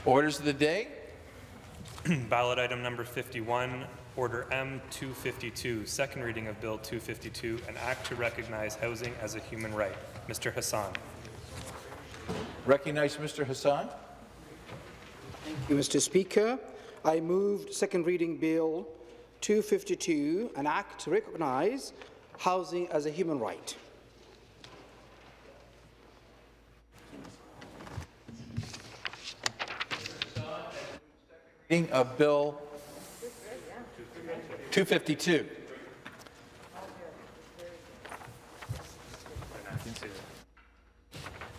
Orders of the day. Ballot item number 51, Order M252, second reading of Bill 252, an act to recognize housing as a human right. Mr. Hassan. Recognize Mr. Hassan. Thank you, Mr. Speaker. I moved second reading Bill 252, an act to recognize housing as a human right. Reading of Bill 252.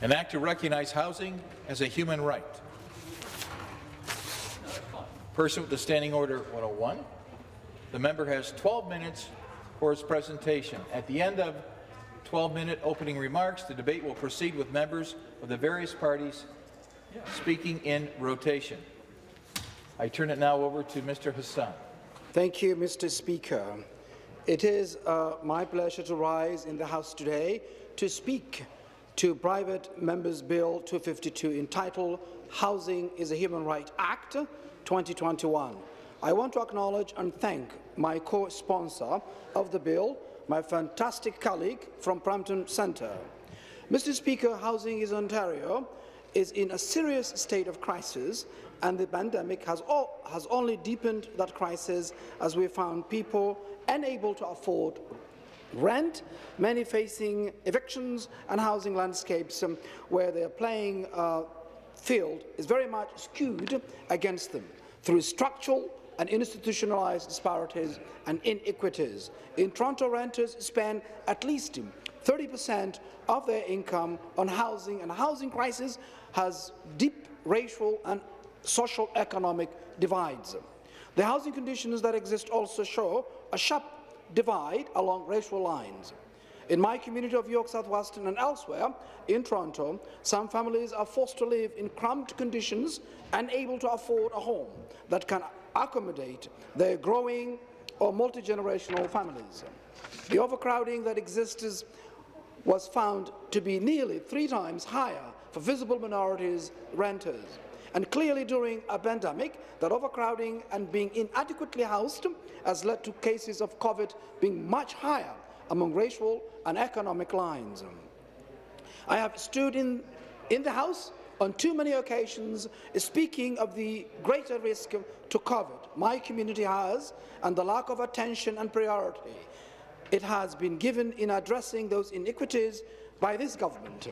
An act to recognize housing as a human right. Pursuant to Standing Order 101, the member has 12 minutes for his presentation. At the end of 12-minute opening remarks, the debate will proceed with members of the various parties speaking in rotation. I turn it now over to Mr. Hassan. Thank you, Mr. Speaker. It is my pleasure to rise in the House today to speak to Private Members Bill 252 entitled Housing is a Human Right Act 2021. I want to acknowledge and thank my co-sponsor of the bill, my fantastic colleague from Brampton Centre. Mr. Speaker, housing in Ontario is in a serious state of crisis, and the pandemic has only deepened that crisis as we found people unable to afford rent, many facing evictions, and housing landscapes where their playing field is very much skewed against them through structural and institutionalized disparities and inequities. In Toronto, renters spend at least 30% of their income on housing, and a housing crisis has deep racial and social economic divides. The housing conditions that exist also show a sharp divide along racial lines. In my community of York South-Weston and elsewhere in Toronto, some families are forced to live in cramped conditions, unable to afford a home that can accommodate their growing or multi-generational families. The overcrowding that exists was found to be nearly 3 times higher for visible minorities renters. And clearly during a pandemic, that overcrowding and being inadequately housed has led to cases of COVID being much higher among racial and economic lines. I have stood in the House on too many occasions speaking of the greater risk to COVID my community has and the lack of attention and priority it has been given in addressing those inequities by this government.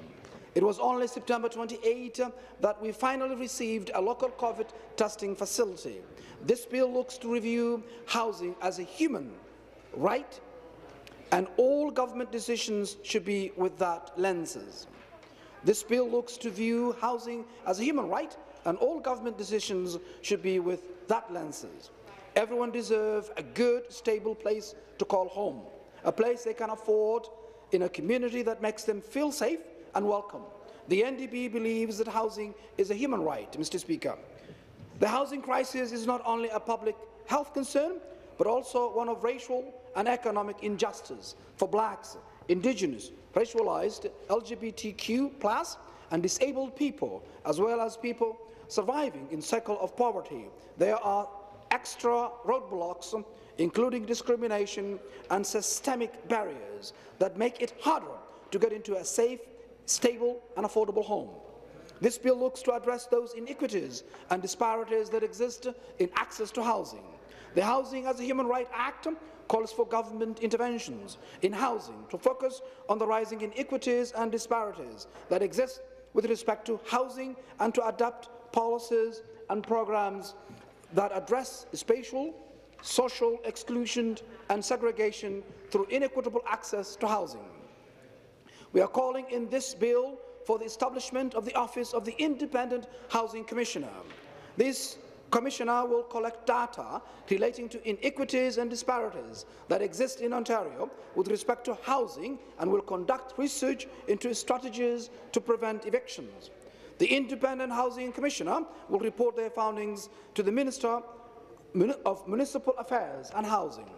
It was only September 28 that we finally received a local COVID testing facility. This bill looks to review housing as a human right, and all government decisions should be with that lenses. This bill looks to view housing as a human right, and all government decisions should be with that lenses. Everyone deserves a good, stable place to call home, a place they can afford in a community that makes them feel safe and welcome. The NDP believes that housing is a human right, Mr. Speaker. The housing crisis is not only a public health concern, but also one of racial and economic injustice for Blacks, Indigenous, racialized, LGBTQ+, and disabled people, as well as people surviving in cycle of poverty. There are extra roadblocks, including discrimination and systemic barriers, that make it harder to get into a safe, stable and affordable home. This bill looks to address those inequities and disparities that exist in access to housing. The Housing as a Human Right Act calls for government interventions in housing to focus on the rising inequities and disparities that exist with respect to housing and to adapt policies and programs that address spatial, social exclusion and segregation through inequitable access to housing. We are calling in this bill for the establishment of the Office of the Independent Housing Commissioner. This Commissioner will collect data relating to inequities and disparities that exist in Ontario with respect to housing and will conduct research into strategies to prevent evictions. The Independent Housing Commissioner will report their findings to the Minister of Municipal Affairs and Housing.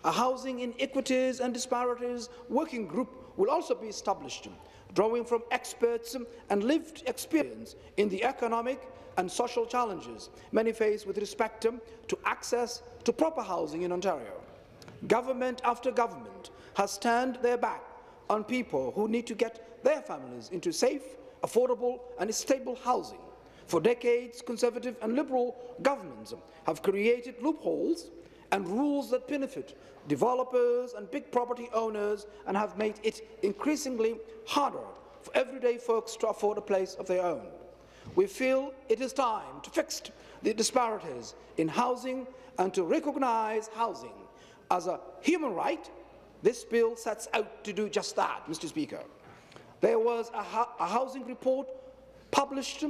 A Housing Inequities and Disparities Working Group will also be established. drawing from experts and lived experience in the economic and social challenges many face with respect to access to proper housing in Ontario. Government after government has turned their back on people who need to get their families into safe, affordable and stable housing. For decades, Conservative and Liberal governments have created loopholes and rules that benefit developers and big property owners and have made it increasingly harder for everyday folks to afford a place of their own. We feel it is time to fix the disparities in housing and to recognize housing as a human right. This bill sets out to do just that, Mr. Speaker. There was a housing report published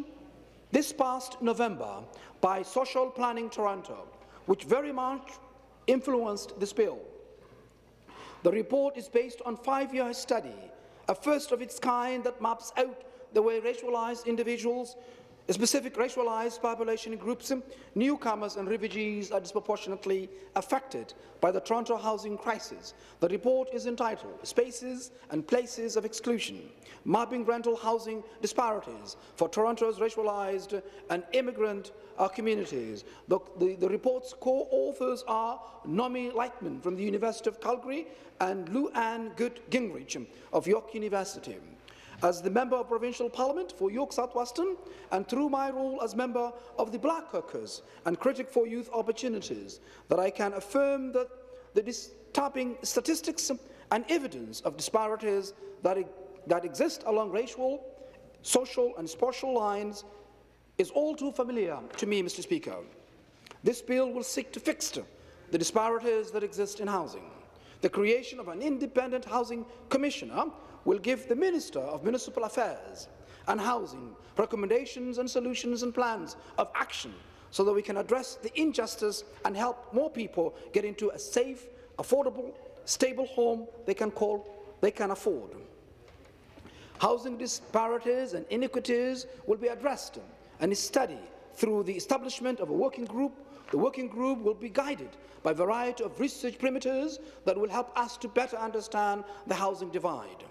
this past November by Social Planning Toronto, which very much influenced this bill. The report is based on a 5-year study, a first of its kind that maps out the way racialized individuals, specific racialized population groups, newcomers and refugees are disproportionately affected by the Toronto housing crisis. The report is entitled Spaces and Places of Exclusion, Mapping Rental Housing Disparities for Toronto's Racialized and Immigrant Communities. The report's co-authors are Naomi Lightman from the University of Calgary and Lou Anne Good-Gingrich of York University. As the Member of Provincial Parliament for York South-Western, and through my role as Member of the Black Caucus and critic for youth opportunities, that I can affirm that the disturbing statistics and evidence of disparities that exist along racial, social and spatial lines is all too familiar to me, Mr. Speaker. This bill will seek to fix the disparities that exist in housing. The creation of an independent housing commissioner will give the Minister of Municipal Affairs and Housing recommendations and solutions and plans of action so that we can address the injustice and help more people get into a safe, affordable, stable home they can afford. Housing disparities and inequities will be addressed and studied through the establishment of a working group. The working group will be guided by a variety of research parameters that will help us to better understand the housing divide.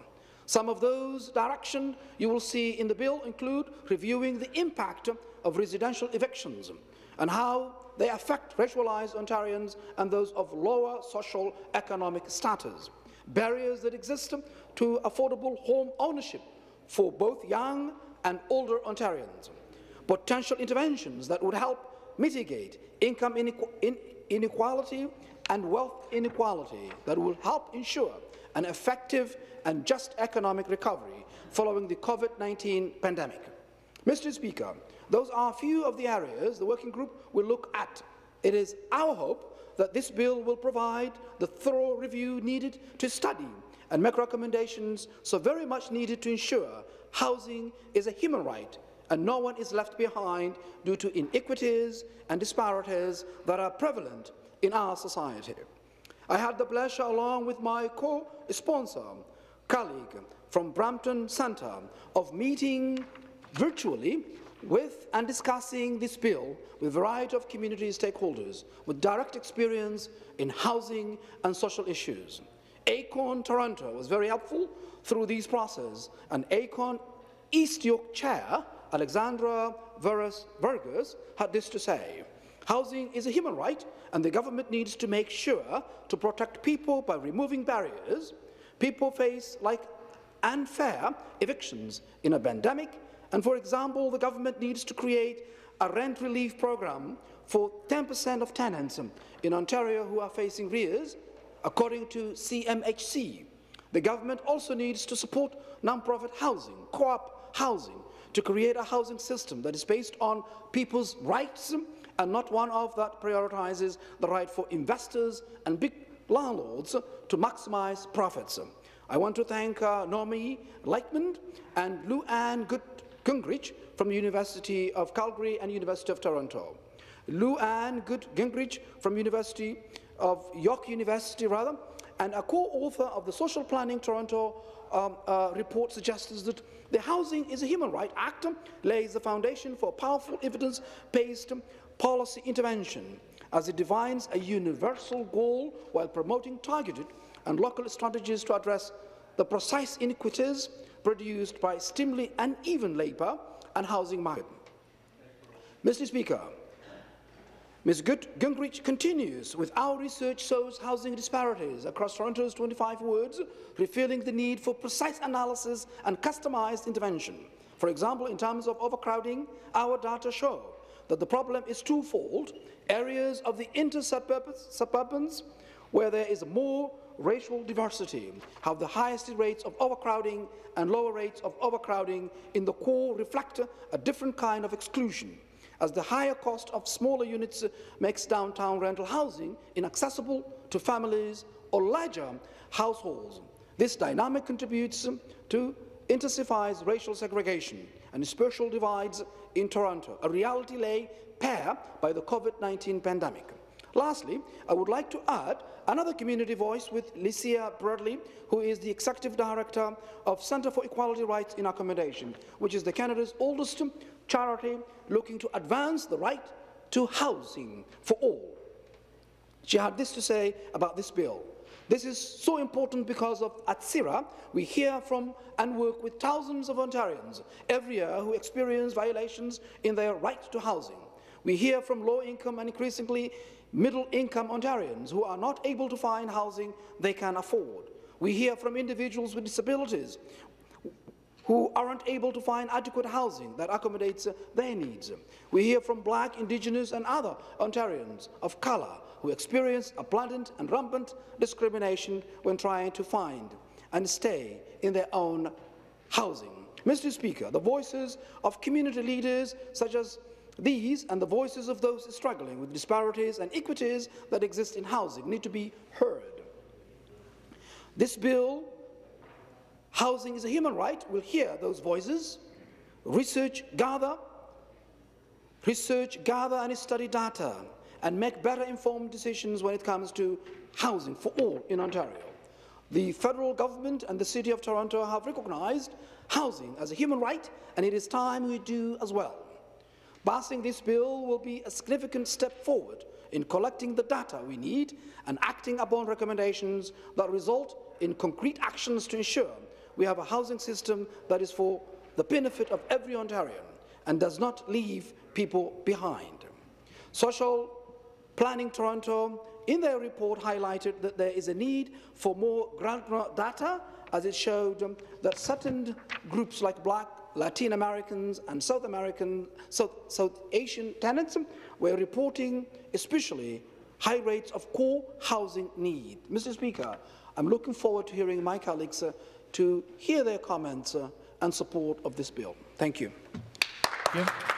Some of those directions you will see in the bill include reviewing the impact of residential evictions and how they affect racialized Ontarians and those of lower social economic status, barriers that exist to affordable home ownership for both young and older Ontarians, potential interventions that would help mitigate income inequality and wealth inequality that will help ensure an effective and just economic recovery following the COVID-19 pandemic. Mr. Speaker, those are a few of the areas the working group will look at. It is our hope that this bill will provide the thorough review needed to study and make recommendations so very much needed to ensure housing is a human right and no one is left behind due to inequities and disparities that are prevalent in our society. I had the pleasure, along with my co-sponsor, colleague from Brampton Centre, of meeting virtually with and discussing this bill with a variety of community stakeholders with direct experience in housing and social issues. ACON Toronto was very helpful through these processes, and ACON East York Chair, Alexandra Burgers, had this to say: housing is a human right, and the government needs to make sure to protect people by removing barriers people face, like unfair evictions in a pandemic. And for example, the government needs to create a rent relief program for 10% of tenants in Ontario who are facing arrears, according to CMHC. The government also needs to support non-profit housing, co-op housing, to create a housing system that is based on people's rights and not one of that prioritizes the right for investors and big landlords to maximize profits. I want to thank Naomi Lightman and Lou Anne Gingrich from the University of Calgary and University of Toronto. Lou Anne Gingrich from University of York University, and a co-author of the Social Planning Toronto report suggests that the Housing is a Human Right Act lays the foundation for powerful evidence-based policy intervention as it defines a universal goal while promoting targeted and local strategies to address the precise inequities produced by extremely uneven labour and housing market. Mr. Speaker, Ms. Gingrich continues with our research shows housing disparities across Toronto's 25 wards, revealing the need for precise analysis and customised intervention. For example, in terms of overcrowding, our data show that the problem is twofold. Areas of the inter-suburbans, where there is more racial diversity, have the highest rates of overcrowding, and lower rates of overcrowding in the core reflect a different kind of exclusion, as the higher cost of smaller units makes downtown rental housing inaccessible to families or larger households. This dynamic contributes to intensifies racial segregation and spatial divides in Toronto, a reality laid bare by the COVID-19 pandemic. Lastly, I would like to add another community voice with Licia Bradley, who is the Executive Director of Centre for Equality Rights in Accommodation, which is Canada's oldest charity looking to advance the right to housing for all. She had this to say about this bill. This is so important because at CIRA, we hear from and work with thousands of Ontarians every year who experience violations in their right to housing. We hear from low-income and increasingly middle-income Ontarians who are not able to find housing they can afford. We hear from individuals with disabilities who aren't able to find adequate housing that accommodates their needs. We hear from Black, Indigenous and other Ontarians of colour who experience a blatant and rampant discrimination when trying to find and stay in their own housing. Mr. Speaker, the voices of community leaders such as these and the voices of those struggling with disparities and inequities that exist in housing need to be heard. This bill, Housing is a Human Right, will hear those voices, research, gather and study data, and make better informed decisions when it comes to housing for all in Ontario. The federal government and the City of Toronto have recognized housing as a human right, and it is time we do as well. Passing this bill will be a significant step forward in collecting the data we need and acting upon recommendations that result in concrete actions to ensure we have a housing system that is for the benefit of every Ontarian and does not leave people behind. Social Planning Toronto, in their report, highlighted that there is a need for more granular data, as it showed that certain groups like Black, Latin Americans and South Asian tenants were reporting especially high rates of core housing need. Mr. Speaker, I'm looking forward to hearing my colleagues to hear their comments and support of this bill. Thank you. Thank you.